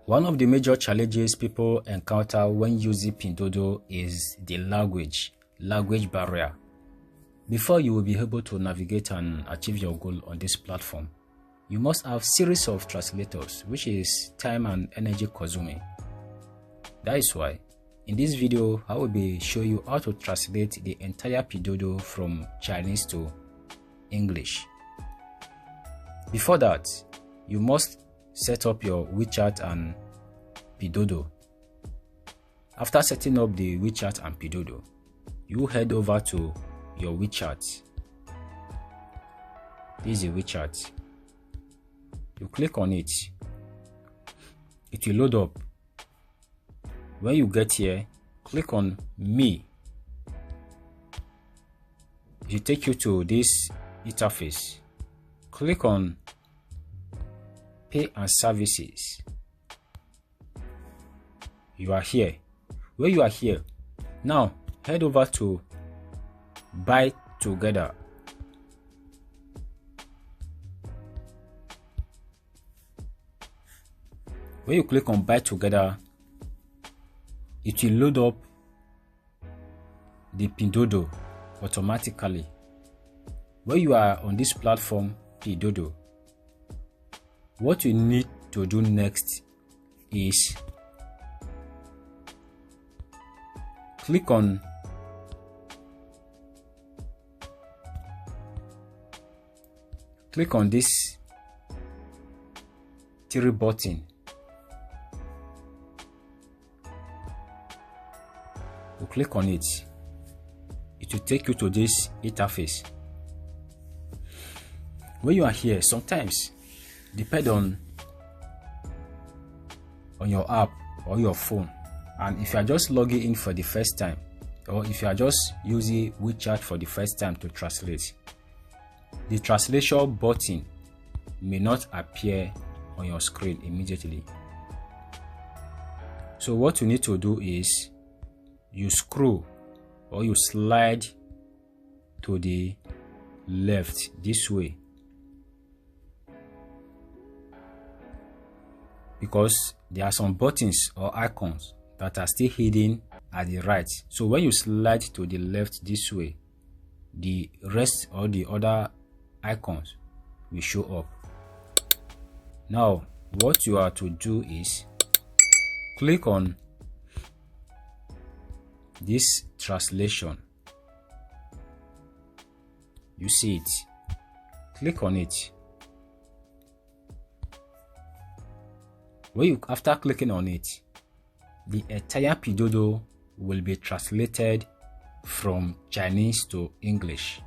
One of the major challenges people encounter when using Pinduoduo is the language barrier. Before you will be able to navigate and achieve your goal on this platform, you must have series of translators, which is time and energy consuming. That is why in this video I will be showing you how to translate the entire Pinduoduo from Chinese to English. Before that, you must set up your WeChat and Pinduoduo. After setting up the WeChat and Pinduoduo, you head over to your WeChat. This is the WeChat. You click on it. It will load up. When you get here, click on Me. It will take you to this interface. Click on Pay and Services. You are here. When you are here, now head over to Buy Together. When you click on Buy Together, it will load up the Pinduoduo automatically. When you are on this platform, Pinduoduo, what you need to do next is click on this three button. You click on it. It will take you to this interface. When you are here, sometimes depend on your app or your phone, and if you are just logging in for the first time, or if you are just using WeChat for the first time to translate, the translation button may not appear on your screen immediately. So what you need to do is you scroll or you slide to the left this way, because there are some buttons or icons that are still hidden at the right. So when you slide to the left this way, the rest or the other icons will show up. Now what you are to do is click on this translation. You see it. Click on it. After clicking on it, the entire Pinduoduo will be translated from Chinese to English.